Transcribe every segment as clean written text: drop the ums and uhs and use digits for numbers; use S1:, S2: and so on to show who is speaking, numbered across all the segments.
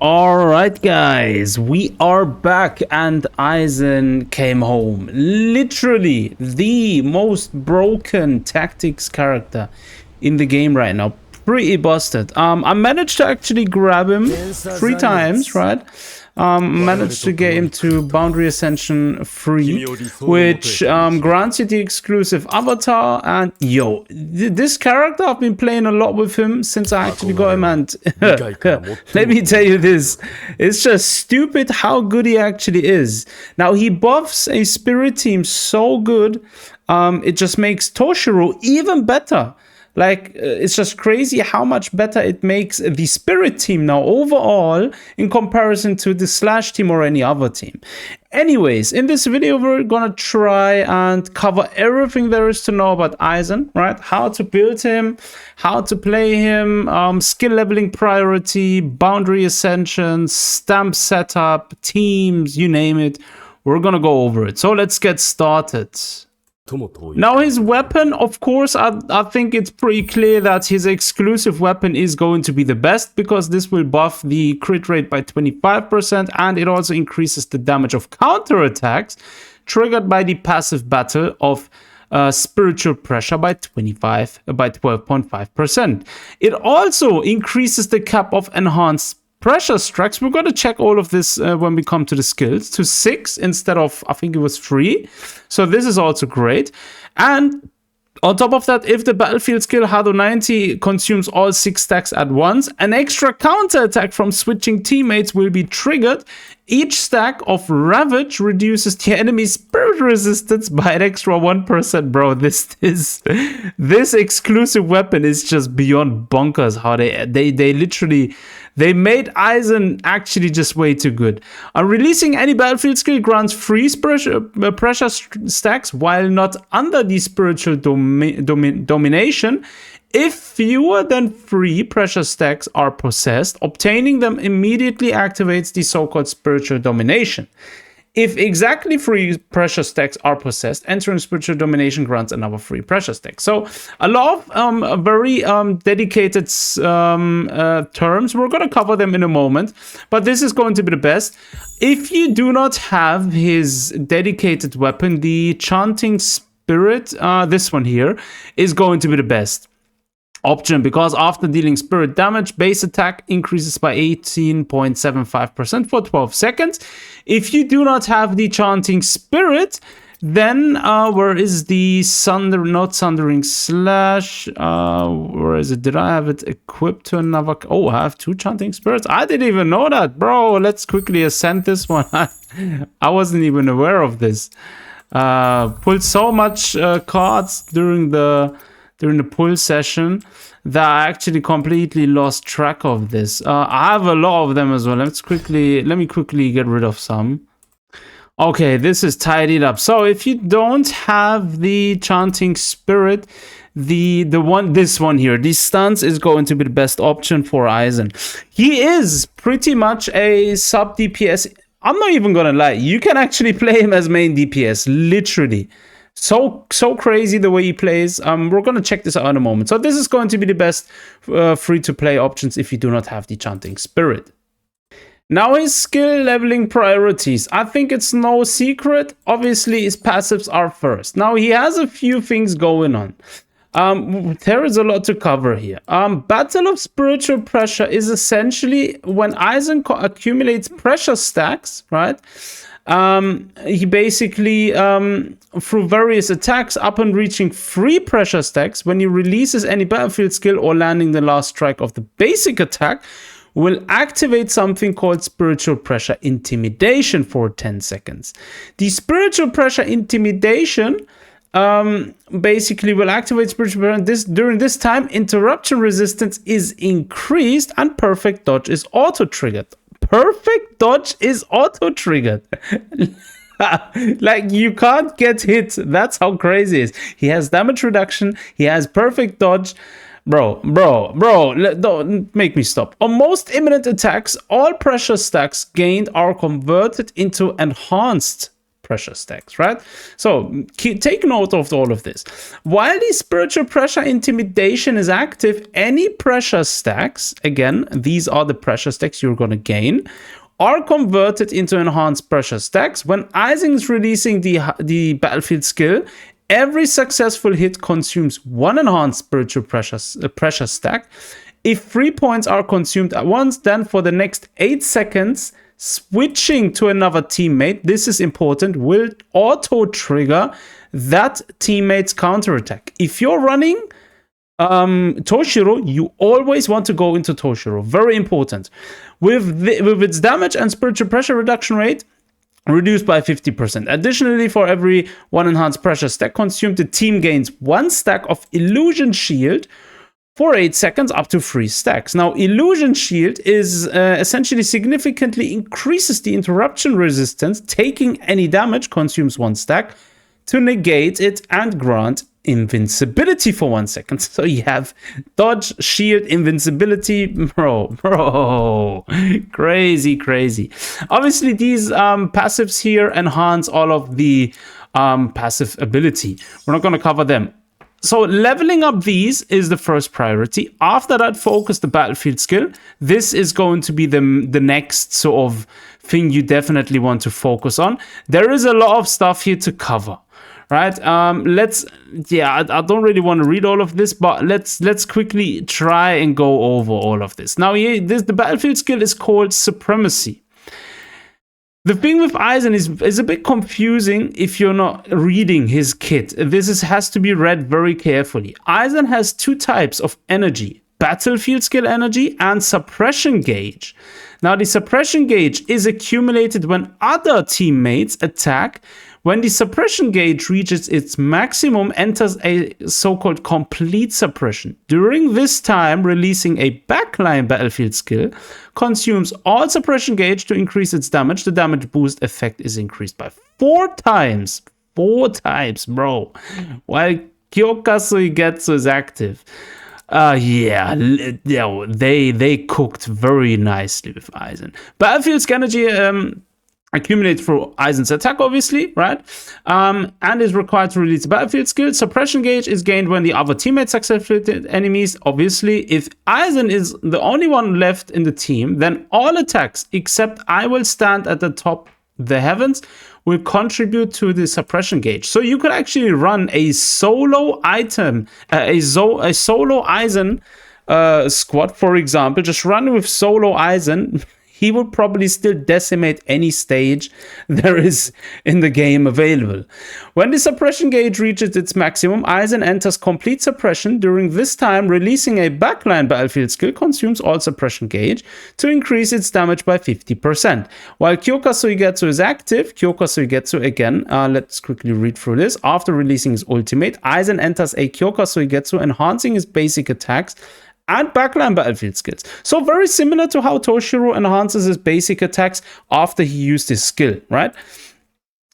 S1: Alright guys, we are back and Aizen came home. Literally the most broken tactics character in the game right now. Pretty busted. I managed to actually grab him 3 times, right? Managed to get him to Boundary Ascension free, which grants you the exclusive avatar. And yo, this character, I've been playing a lot with him since I actually got him, and let me tell you this, it's just stupid how good he actually is. Now he buffs a spirit team so good, it just makes Toshiro even better. Like, it's just crazy how much better it makes the Spirit team now overall in comparison to the Slash team or any other team. Anyways, in this video, we're gonna try and cover everything there is to know about Aizen, right? How to build him, how to play him, skill leveling priority, boundary ascensions, stamp setup, teams, you name it. We're gonna go over it. So let's get started. Now his weapon, of course, I think it's pretty clear that his exclusive weapon is going to be the best, because this will buff the crit rate by 25% and it also increases the damage of counterattacks triggered by the passive battle of spiritual pressure by 12.5%. It also increases the cap of enhanced pressure strikes. We're going to check all of this when we come to the skills, to 6 instead of, I think it was 3. So this is also great. And on top of that, if the battlefield skill Hado 90 consumes all 6 stacks at once, an extra counter attack from switching teammates will be triggered. Each stack of Ravage reduces the enemy's spirit resistance by an extra 1%. Bro, this exclusive weapon is just beyond bonkers. How they literally, they made Aizen actually just way too good. Releasing any battlefield skill grants free pressure stacks while not under the spiritual domination. If fewer than 3 pressure stacks are possessed, obtaining them immediately activates the so-called spiritual domination. If exactly 3 pressure stacks are possessed, entering spiritual domination grants another 3 pressure stacks. So a lot of very dedicated terms. We're going to cover them in a moment, but this is going to be the best. If you do not have his dedicated weapon, the chanting spirit, this one here, is going to be the best option, because after dealing spirit damage, base attack increases by 18.75% for 12 seconds. If you do not have the chanting spirit, then where is the not sundering slash, where is it? Did I have it equipped to another? Oh, I have 2 chanting spirits. I didn't even know that, bro. Let's quickly ascend this one. I wasn't even aware of this. Pulled so much cards during the pull session that I actually completely lost track of this. I have a lot of them as well. Let me quickly get rid of some. Okay, this is tidied up. So if you don't have the chanting spirit, this one here, the stance is going to be the best option for Aizen. He is pretty much a sub DPS. I'm not even gonna lie, you can actually play him as main DPS, literally. So crazy the way he plays. We're going to check this out in a moment. So this is going to be the best free-to-play options if you do not have the chanting spirit. Now his skill leveling priorities. I think it's no secret. Obviously his passives are first. Now he has a few things going on. There is a lot to cover here. Battle of Spiritual Pressure is essentially when Aizen accumulates pressure stacks, right? He basically, through various attacks, upon reaching 3 pressure stacks, when he releases any battlefield skill or landing the last strike of the basic attack, will activate something called Spiritual Pressure Intimidation for 10 seconds. The Spiritual Pressure Intimidation basically will activate spiritual pressure. During this time, interruption resistance is increased and perfect dodge is auto-triggered. Perfect dodge is auto-triggered. Like, you can't get hit. That's how crazy it is. He has damage reduction. He has perfect dodge. Bro, don't make me stop. On most imminent attacks, all pressure stacks gained are converted into enhanced pressure stacks, right? So take note of all of this. While the spiritual pressure intimidation is active, any pressure stacks, again, these are the pressure stacks you're going to gain, are converted into enhanced pressure stacks. When Aizen is releasing the battlefield skill, every successful hit consumes one enhanced spiritual pressure stack. If 3 points are consumed at once, then for the next 8 seconds, switching to another teammate, this is important, will auto-trigger that teammate's counterattack. If you're running Toshiro, you always want to go into Toshiro. Very important. With its damage and spiritual pressure reduction rate reduced by 50%. Additionally, for every one enhanced pressure stack consumed, the team gains 1 stack of illusion shield for 8 seconds, up to 3 stacks. Now, illusion shield is essentially significantly increases the interruption resistance. Taking any damage consumes 1 stack to negate it and grant invincibility for 1 second. So you have dodge, shield, invincibility. Bro, crazy. Obviously, these passives here enhance all of the passive ability. We're not going to cover them. So leveling up these is the first priority. After that, focus the battlefield skill. This is going to be the next sort of thing you definitely want to focus on. There is a lot of stuff here to cover. Right, I don't really want to read all of this, but let's quickly try and go over all of this. Now, the battlefield skill is called Supremacy. The thing with Aizen is a bit confusing if you're not reading his kit. This has to be read very carefully. Aizen has 2 types of energy: battlefield skill energy and suppression gauge. Now, the suppression gauge is accumulated when other teammates attack. When the suppression gauge reaches its maximum, enters a so-called complete suppression. During this time, releasing a backline battlefield skill consumes all suppression gauge to increase its damage. The damage boost effect is increased by 4 times. 4 times, bro. While Kyokasu Getsu is active. They cooked very nicely with Aizen. Battlefield energy accumulates through Aizen's attack, obviously, right? And is required to release the battlefield skill. Suppression gauge is gained when the other teammates successfully hit enemies. Obviously, if Aizen is the only one left in the team, then all attacks except I Will Stand at the Top the Heavens will contribute to the suppression gauge. So you could actually run a solo item, a solo Aizen squad, for example. Just run with solo Aizen. He would probably still decimate any stage there is in the game available. When the suppression gauge reaches its maximum, Aizen enters complete suppression. During this time, releasing a backline battlefield skill consumes all suppression gauge to increase its damage by 50%. While Kyoka-Suigetsu is active, Kyoka-Suigetsu again, let's quickly read through this. After releasing his ultimate, Aizen enters a Kyoka-Suigetsu, enhancing his basic attacks and backline battlefield skills. So very similar to how Toshiro enhances his basic attacks after he used his skill, right?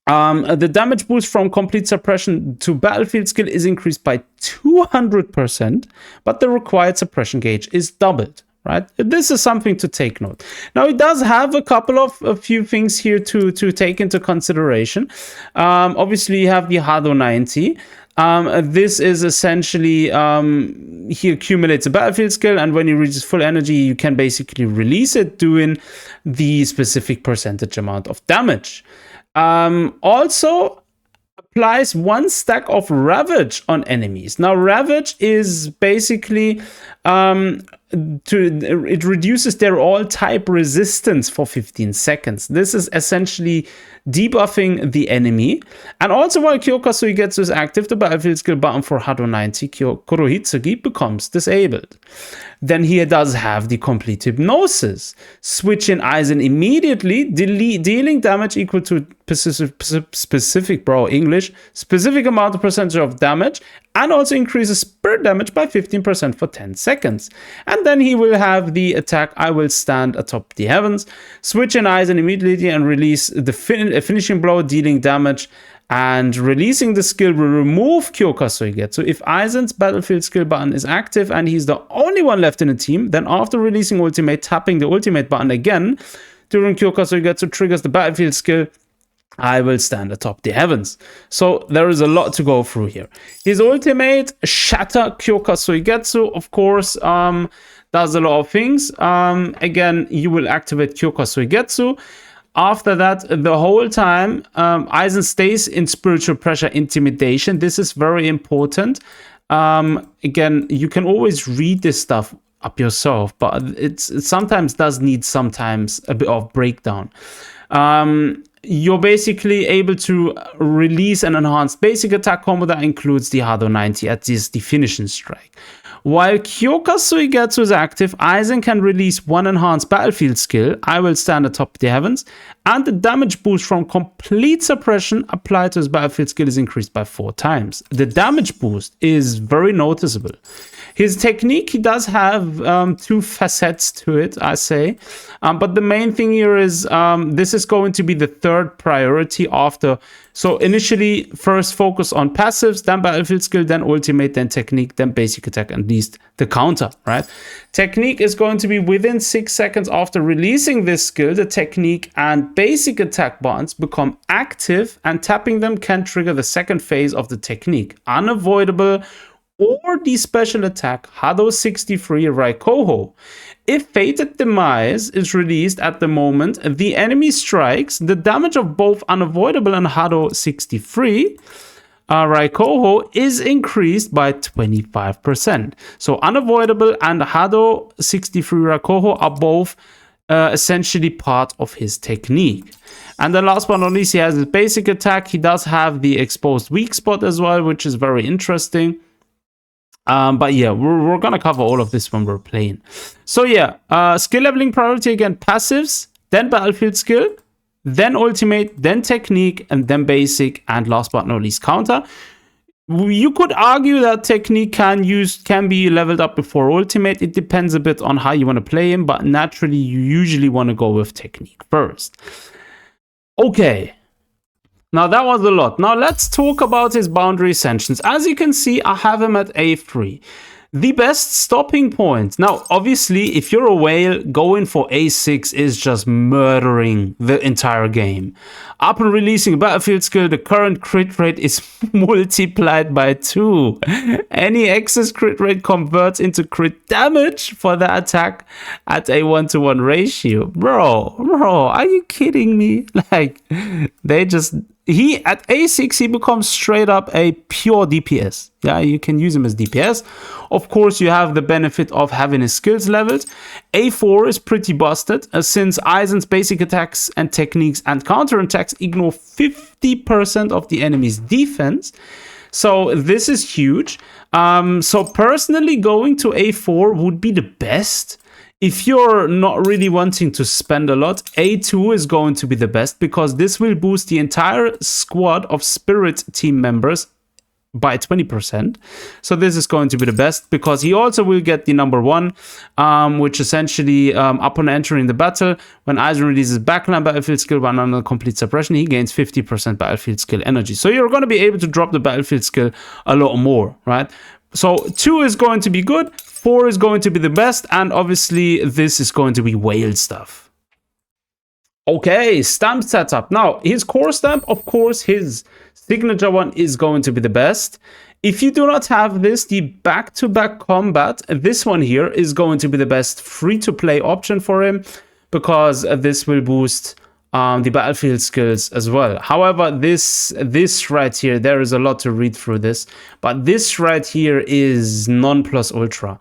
S1: The damage boost from complete suppression to battlefield skill is increased by 200%, but the required suppression gauge is doubled, right? This is something to take note. Now, it does have a few things here to take into consideration. Obviously, you have the Hado 90. This is essentially, he accumulates a battlefield skill, and when he reaches full energy, you can basically release it, doing the specific percentage amount of damage. Also applies 1 stack of Ravage on enemies. Now, Ravage is basically, it reduces their all-type resistance for 15 seconds. This is essentially debuffing the enemy. And also, while Kyoka-Suigetsu is active, the battlefield skill button for Hado 90 Kurohitsugi becomes disabled. Then he does have the complete hypnosis. Switch in Aizen immediately, dealing damage equal to specific amount of percentage of damage, and also increases spirit damage by 15% for 10 seconds. And then he will have the attack I Will Stand atop the Heavens. Switch in Aizen immediately and release the finishing blow, dealing damage. And releasing the skill will remove Kyoka-Suigetsu. If Aizen's battlefield skill button is active and he's the only one left in the team, then after releasing ultimate, tapping the ultimate button again during Kyoka-Suigetsu triggers the battlefield skill I will stand atop the heavens. So there is a lot to go through here. His ultimate, Shatter Kyoka Suigetsu, of course, does a lot of things. Again, you will activate Kyoka Suigetsu. After that, the whole time, Aizen stays in spiritual pressure intimidation. This is very important. Again, you can always read this stuff up yourself, but it sometimes does need a bit of breakdown. You're basically able to release an enhanced basic attack combo that includes the Hado 90 at this definition strike. While Kyoka Suigetsu is active, Aizen can release one enhanced battlefield skill, I Will Stand Atop the Heavens, and the damage boost from complete suppression applied to his battlefield skill is increased by 4 times. The damage boost is very noticeable. His technique, he does have 2 facets to it, I say. But the main thing here is this is going to be the 3rd priority after. So initially, first focus on passives, then battlefield skill, then ultimate, then technique, then basic attack, and least the counter, right? Technique is going to be within 6 seconds after releasing this skill. The technique and basic attack buttons become active, and tapping them can trigger the 2nd phase of the technique. Unavoidable or the special attack Hado 63 Raikoho. If Fated Demise is released at the moment the enemy strikes, the damage of both Unavoidable and Hado 63 Raikoho is increased by 25%. So Unavoidable and Hado 63 Raikoho are both essentially part of his technique. And then last but not least, he has his basic attack. He does have the exposed weak spot as well, which is very interesting. But yeah, we're gonna cover all of this when we're playing. So yeah, skill leveling priority again, passives, then battlefield skill, then ultimate, then technique, and then basic, and last but not least counter. You could argue that technique can be leveled up before ultimate. It depends a bit on how you want to play him, but naturally you usually want to go with technique first. Okay. Now that was a lot. Now let's talk about his boundary ascensions. As you can see, I have him at A3. The best stopping point. Now, obviously, if you're a whale, going for A6 is just murdering the entire game. Upon releasing a battlefield skill, the current crit rate is multiplied by 2. Any excess crit rate converts into crit damage for the attack at a 1-to-1 ratio. Bro, are you kidding me? Like, at A6, he becomes straight up a pure DPS. Yeah, you can use him as DPS. Of course, you have the benefit of having his skills leveled. A4 is pretty busted, since Aizen's basic attacks and techniques and counter attacks ignore 50% of the enemy's defense. So this is huge. So personally, going to A4 would be the best. If you're not really wanting to spend a lot, A2 is going to be the best, because this will boost the entire squad of Spirit team members by 20%. So this is going to be the best, because he also will get the number 1, which essentially, upon entering the battle, when Aizen releases backline battlefield skill while under complete suppression, he gains 50% battlefield skill energy. So you're going to be able to drop the battlefield skill a lot more, right? So 2 is going to be good, 4 is going to be the best, and obviously this is going to be whale stuff. Okay, stamp setup. Now, his core stamp, of course, his signature one is going to be the best. If you do not have this, the back-to-back combat, this one here is going to be the best free-to-play option for him, because this will boost the battlefield skills as well. However, this right here, there is a lot to read through this, but this right here is non plus ultra.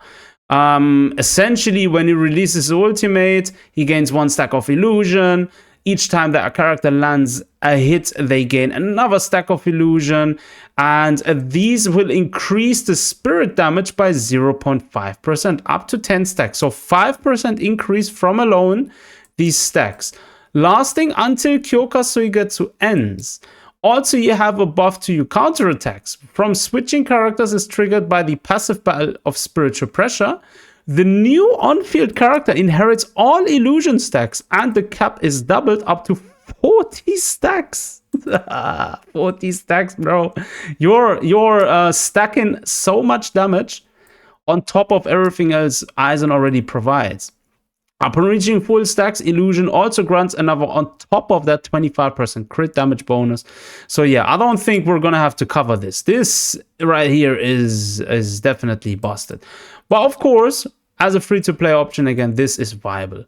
S1: Essentially, when he releases ultimate, he gains 1 stack of illusion. Each time that a character lands a hit, they gain another stack of illusion, and these will increase the spirit damage by 0.5%, up to 10 stacks. So 5% increase from alone these stacks, lasting until Kyoka Suigetsu ends. Also, you have a buff to your counterattacks. From switching characters is triggered by the passive battle of spiritual pressure. The new on-field character inherits all illusion stacks, and the cap is doubled up to 40 stacks. 40 stacks, bro. You're stacking so much damage on top of everything else Aizen already provides. Upon reaching full stacks, Illusion also grants another on top of that 25% crit damage bonus. So yeah, I don't think we're gonna have to cover this. This right here is definitely busted. But of course, as a free-to-play option, again, this is viable.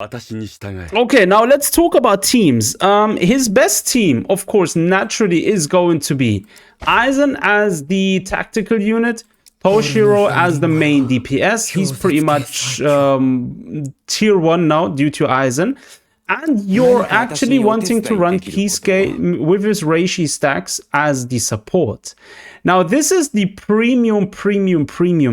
S1: Okay, now let's talk about teams. His best team, of course, naturally is going to be Aizen as the tactical unit, Toshiro as the main DPS. He's pretty much tier 1 now due to Aizen. And you're actually wanting to run Kisuke with his Reishi stacks as the support. Now, this is the premium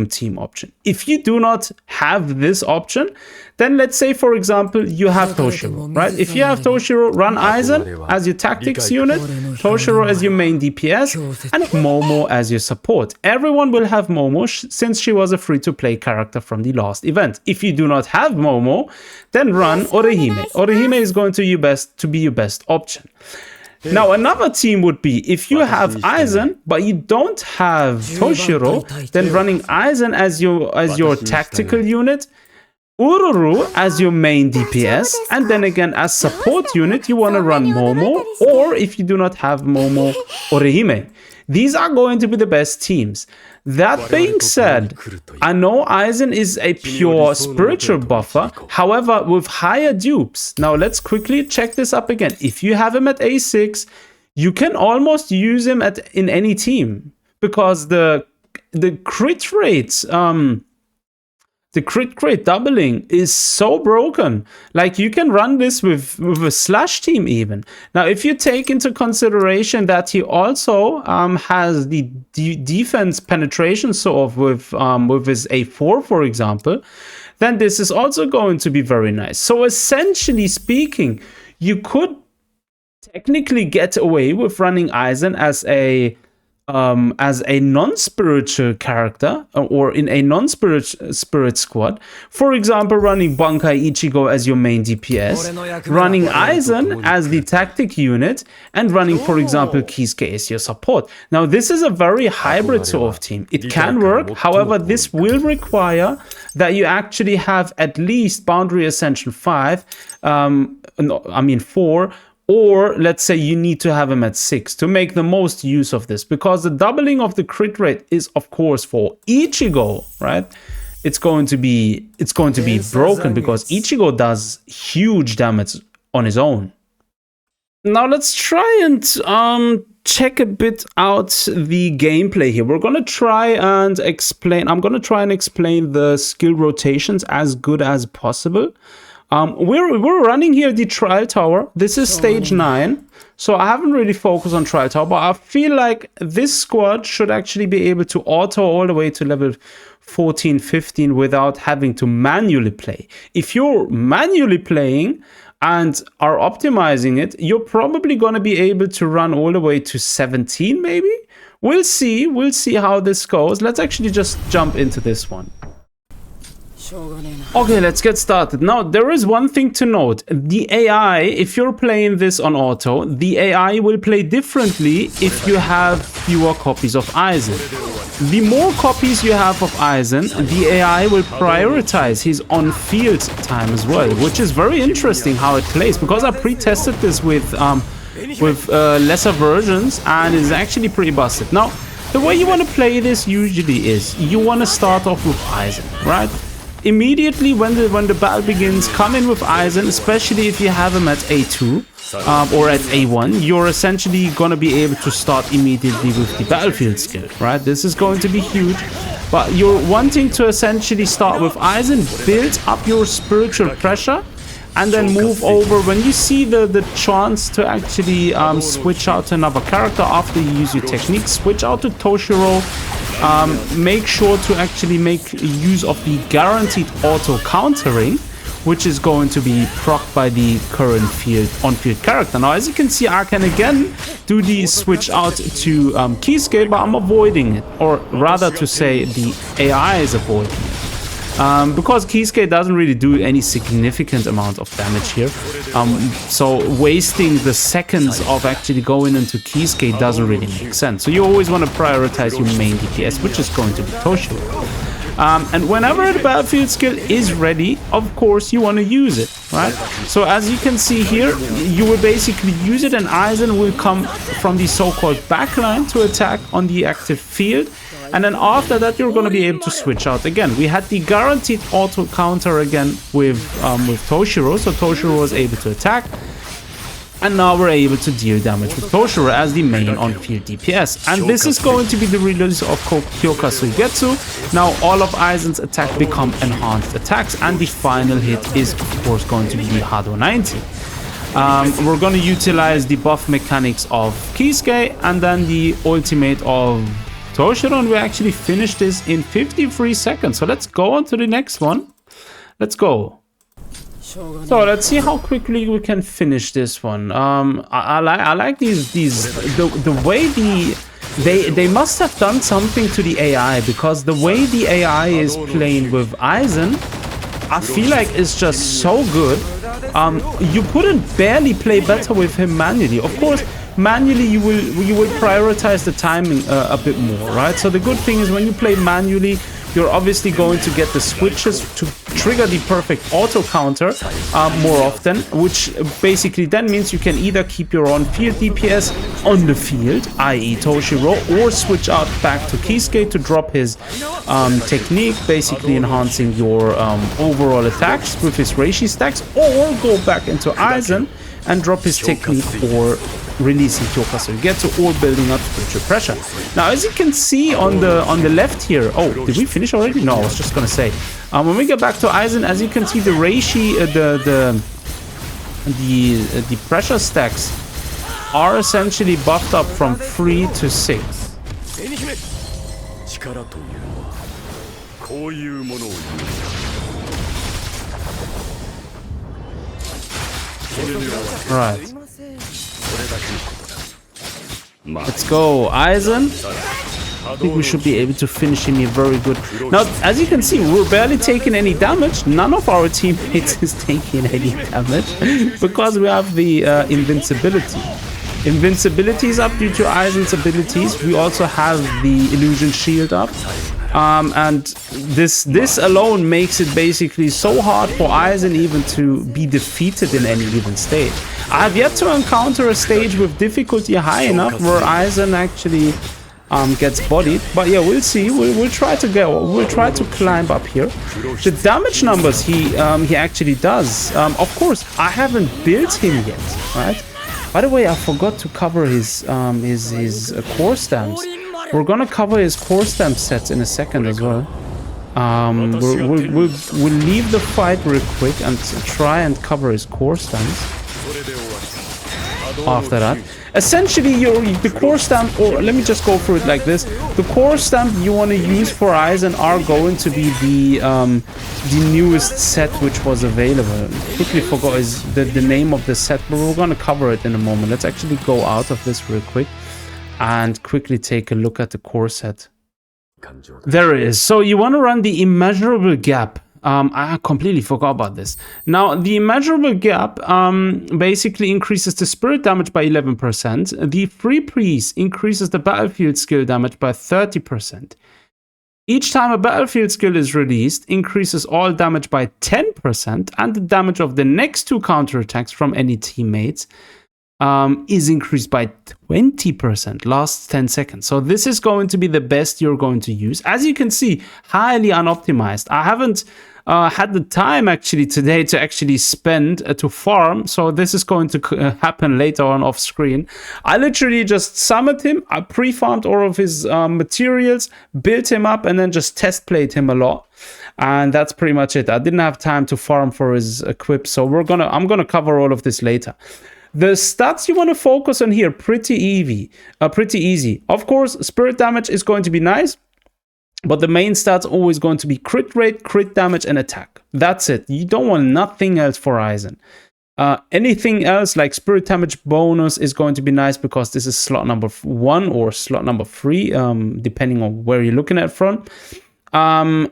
S1: team option. If you do not have this option, then let's say, for example, you have Toshiro, right? If you have Toshiro, run Aizen as your tactics unit, Toshiro as your main DPS, and Momo as your support. Everyone will have Momo since she was a free-to-play character from the last event. If you do not have Momo, then run Orihime. Orihime is going to be your best option. Now, another team would be, if you have Aizen, but you don't have Toshiro, then running Aizen as your tactical unit, Ururu as your main DPS, and then again as support unit, you want to run Momo, or if you do not have Momo, Orihime. These are going to be the best teams. That being said, I know Aizen is a pure spiritual buffer, however, with higher dupes. Now, let's quickly check this up again. If you have him at A6, you can almost use him in any team, because the crit rates, the crit rate doubling is so broken. Like, you can run this with a slash team even. Now, if you take into consideration that he also has the defense penetration sort of with his A4, for example, then this is also going to be very nice. So essentially speaking, you could technically get away with running Aizen as a non-spiritual character or in a non-spirit squad. For example, running Bankai Ichigo as your main DPS, running Aizen as the tactic unit, and running, for example, Kisuke as your support. Now, this is a very hybrid sort of team. It can work, however, this will require that you actually have at least Boundary Ascension 4, or let's say you need to have him at 6 to make the most use of this, because the doubling of the crit rate is, of course, for Ichigo, right? It's going to be broken because Ichigo does huge damage on his own. Now let's try and check a bit out the gameplay here. We're gonna try and explain. I'm gonna try and explain the skill rotations as good as possible. We're running here the Trial Tower. This is stage 9, so I haven't really focused on Trial Tower, but I feel like this squad should actually be able to auto all the way to level 14, 15 without having to manually play. If you're manually playing and are optimizing it, you're probably going to be able to run all the way to 17 maybe. We'll see how this goes. Let's actually just jump into this one. Okay, let's get started. Now, there is one thing to note. The AI, if you're playing this on auto, the AI will play differently if you have fewer copies of Aizen. The more copies you have of Aizen, the AI will prioritize his on-field time as well, which is very interesting how it plays, because I pre-tested this with lesser versions, and it's actually pretty busted. Now, the way you want to play this usually is, you want to start off with Aizen, right? Immediately when the battle begins, come in with Aizen, especially if you have him at A2 or at A1. You're essentially going to be able to start immediately with the battlefield skill, right? This is going to be huge, but you're wanting to essentially start with Aizen, build up your spiritual pressure, and then move over. When you see the chance to actually switch out to another character after you use your technique, switch out to Toshiro. Make sure to actually make use of the guaranteed auto countering, which is going to be procced by the current on-field character. Now, as you can see, I can again do the switch out to Kisuke, but I'm avoiding it, or rather to say the AI is avoiding it. Because Kisuke doesn't really do any significant amount of damage here. So wasting the seconds of actually going into Kisuke doesn't really make sense. So you always want to prioritize your main DPS, which is going to be Toshiro. And whenever the battlefield skill is ready, of course you want to use it, right? So as you can see here, you will basically use it, and Aizen will come from the so-called backline to attack on the active field. And then after that, you're going to be able to switch out again. We had the guaranteed auto counter again with Toshiro, so Toshiro was able to attack. And now we're able to deal damage with Toshiro as the main on-field DPS. And this is going to be the release of Kyoka Suigetsu. Now all of Aizen's attacks become enhanced attacks, and the final hit is of course going to be the Hado 90. We're going to utilize the buff mechanics of Kisuke and then the ultimate of Toshiro, and we actually finished this in 53 seconds. So let's go on to the next one. Let's go. So let's see how quickly we can finish this one. I like the way they must have done something to the AI, because the way the AI is playing with Aizen, I feel like it's just so good. You couldn't barely play better with him manually. Of course, manually you will prioritize the timing a bit more, right? So the good thing is when you play manually, you're obviously going to get the switches to trigger the perfect auto counter more often, which basically then means you can either keep your on-field DPS on the field, i.e. Toshiro, or switch out back to Kisuke to drop his technique, basically enhancing your overall attacks with his Reishi stacks, or go back into Aizen and drop his technique for releasing Kyoka Suigetsu or building up spiritual pressure. Now, as you can see on the left here, oh, did we finish already? No, I was just gonna say, when we get back to Aizen, as you can see, the Reishi, the pressure stacks are essentially buffed up from 3 to 6. Right. Let's go, Aizen. I think we should be able to finish him here very good. Now, as you can see, we're barely taking any damage. None of our teammates is taking any damage because we have the invincibility. Invincibility is up due to Aizen's abilities. We also have the illusion shield up. And this alone makes it basically so hard for Aizen even to be defeated in any given stage. I have yet to encounter a stage with difficulty high enough where Aizen actually gets bodied, but yeah, we'll see. We'll try to climb up here. The damage numbers he actually does. Of course, I haven't built him yet, right? By the way, I forgot to cover his core stamps. We're gonna cover his core stamp sets in a second as well. We'll leave the fight real quick and try and cover his core stamps. After that, essentially the core stamp, or let me just go through it like this: the core stamp you want to use for Aizen are going to be the newest set which was available. Quickly forgot the name of the set, but we're gonna cover it in a moment. Let's actually go out of this real quick and quickly take a look at the core set. There it is. So you want to run the immeasurable gap. I completely forgot about this. Now, the immeasurable gap basically increases the spirit damage by 11%. The free priest increases the battlefield skill damage by 30%. Each time a battlefield skill is released, increases all damage by 10%, and the damage of the next 2 counterattacks from any teammates is increased by 20%, lasts 10 seconds. So this is going to be the best you're going to use. As you can see, highly unoptimized. I haven't had the time actually today to actually spend to farm, so this is going to happen later on off screen. I literally just summoned him, I pre-farmed all of his materials, built him up, and then just test played him a lot. And that's pretty much it. I didn't have time to farm for his equip, so I'm gonna cover all of this later. The stats you want to focus on here, pretty easy. Of course, spirit damage is going to be nice, but the main stats always going to be crit rate, crit damage, and attack. That's it. You don't want nothing else for Aizen. Anything else like spirit damage bonus is going to be nice because this is slot number 1 or slot number 3, depending on where you're looking at from.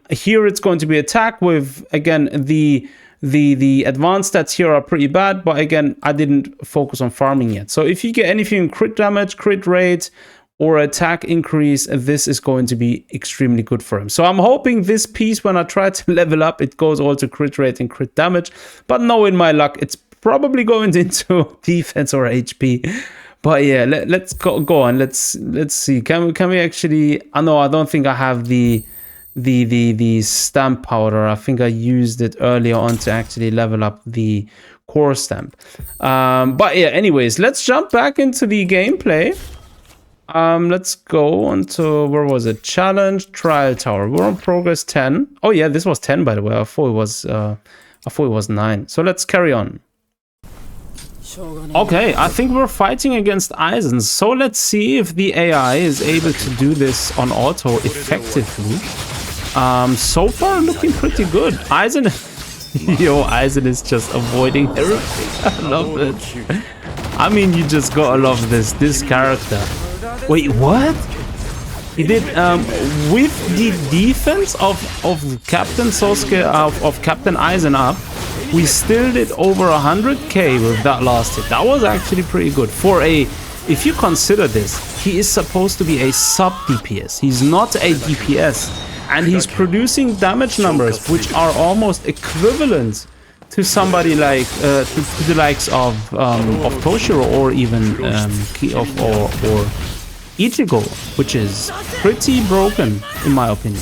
S1: Here it's going to be attack with, again, the advanced stats here are pretty bad, but again, I didn't focus on farming yet. So if you get anything crit damage, crit rate, or attack increase, this is going to be extremely good for him. So I'm hoping this piece, when I try to level up, it goes all to crit rate and crit damage. But knowing my luck, it's probably going into defense or HP. But yeah, let's go on. Let's see. Can we actually? No, I don't think I have the stamp powder. I think I used it earlier on to actually level up the core stamp. But yeah, anyways, let's jump back into the gameplay. Let's go on to, where was it? Challenge trial tower. We're on progress 10. Oh yeah, this was 10 by the way. I thought it was 9. So let's carry on. Okay, I think we're fighting against Aizen. So let's see if the AI is able to do this on auto effectively. So far looking pretty good. Aizen, yo, Aizen is just avoiding everything. I love it. I mean, you just gotta love this character. Wait, what? He did with the defense of Captain Sosuke of Captain Aizen up. We still did over 100k with that last hit. That was actually pretty good for a. If you consider this, he is supposed to be a sub DPS. He's not a DPS, and he's producing damage numbers which are almost equivalent to somebody like to the likes of Toshiro or even or Ichigo, which is pretty broken in my opinion.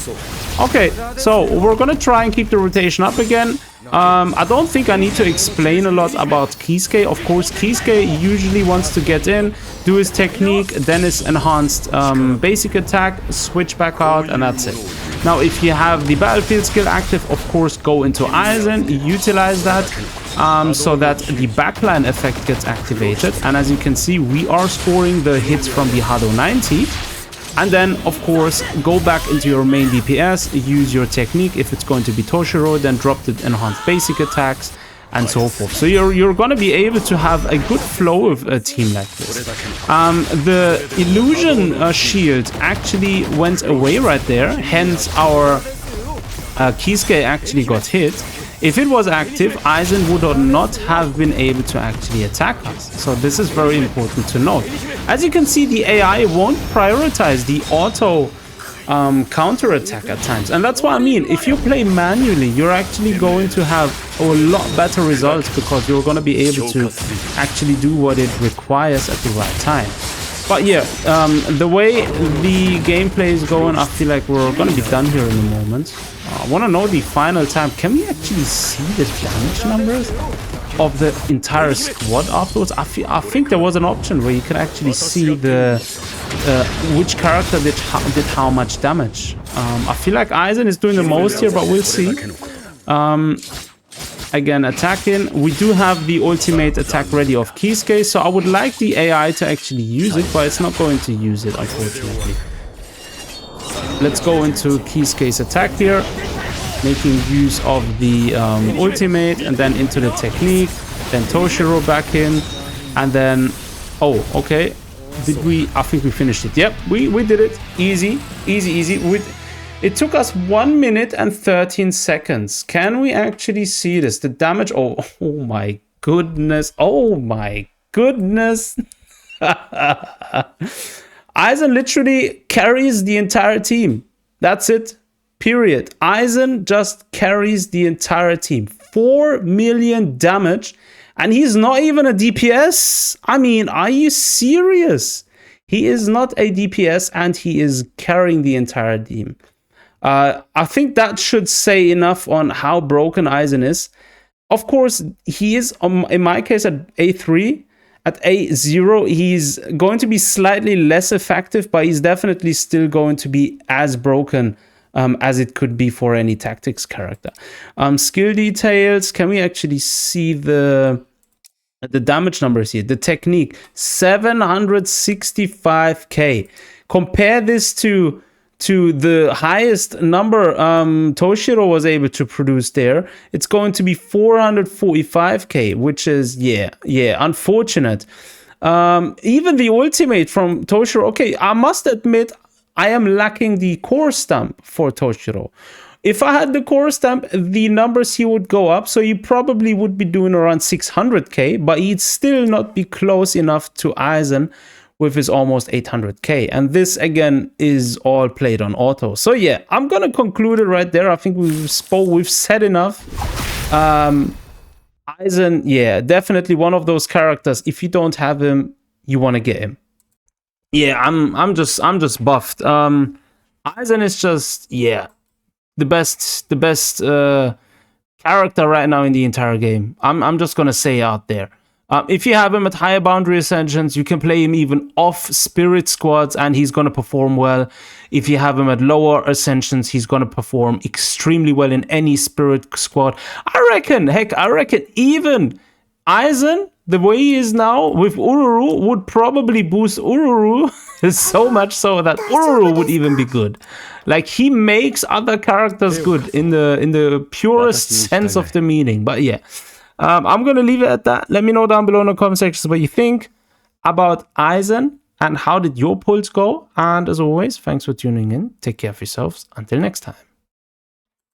S1: Okay, so we're gonna try and keep the rotation up again. I don't think I need to explain a lot about Kisuke. Of course, Kisuke usually wants to get in, do his technique, then his enhanced basic attack, switch back out, and that's it. Now, if you have the battlefield skill active, of course, go into Aizen, utilize that so that the backline effect gets activated. And as you can see, we are scoring the hits from the Hado 90. And then, of course, go back into your main DPS, use your technique. If it's going to be Toshiro, then drop the enhanced basic attacks, and so forth. So you're going to be able to have a good flow of a team like this. The illusion shield actually went away right there, hence our Kisuke actually got hit. If it was active, Aizen would not have been able to actually attack us. So this is very important to note. As you can see, the AI won't prioritize the auto counter attack at times. And that's what I mean. If you play manually, you're actually going to have a lot better results because you're going to be able to actually do what it requires at the right time. But yeah, the way the gameplay is going, I feel like we're going to be done here in a moment. I want to know the final time. Can we actually see the damage numbers of the entire squad afterwards? I think there was an option where you could actually see the which character did how much damage. I feel like Aizen is doing the most here, but we'll see. Again, attacking. We do have the ultimate attack ready of Kisuke, so I would like the AI to actually use it, but it's not going to use it, unfortunately. Let's go into Kisuke's attack here, making use of the ultimate, and then into the technique, then Toshiro back in, and then, oh, okay. Did we? I think we finished it. Yep, we did it. Easy. It took us 1 minute and 13 seconds. Can we actually see this? The damage. Oh my goodness. Oh my goodness. Aizen literally carries the entire team. That's it. Period. Aizen just carries the entire team. 4 million damage. And he's not even a DPS. I mean, are you serious? He is not a DPS and he is carrying the entire team. I think that should say enough on how broken Aizen is. Of course, he is, in my case, at A3. At A0, he's going to be slightly less effective, but he's definitely still going to be as broken as it could be for any tactics character. Skill details. Can we actually see the damage numbers here? The technique, 765k. Compare this to the highest number Toshiro was able to produce there. It's going to be 445k, which is, yeah, unfortunate. Even the ultimate from Toshiro, okay, I must admit, I am lacking the core stamp for Toshiro. If I had the core stamp, the numbers he would go up, so he probably would be doing around 600k, but he'd still not be close enough to Aizen with his almost 800k. And this again is all played on auto. So yeah, I'm gonna conclude it right there. I think we've said enough. Aizen, yeah, definitely one of those characters. If you don't have him, you want to get him. Yeah, I'm just buffed. Aizen is just, yeah, the best character right now in the entire game. I'm just gonna say out there. If you have him at higher boundary ascensions, you can play him even off spirit squads and he's going to perform well. If you have him at lower ascensions, he's going to perform extremely well in any spirit squad. I reckon even Aizen, the way he is now with Ururu, would probably boost Ururu so much so that Ururu would even be good. Like, he makes other characters good in the purest sense of the meaning. But yeah. I'm going to leave it at that. Let me know down below in the comment sections what you think about Aizen and how did your pulls go. And as always, thanks for tuning in. Take care of yourselves. Until next time.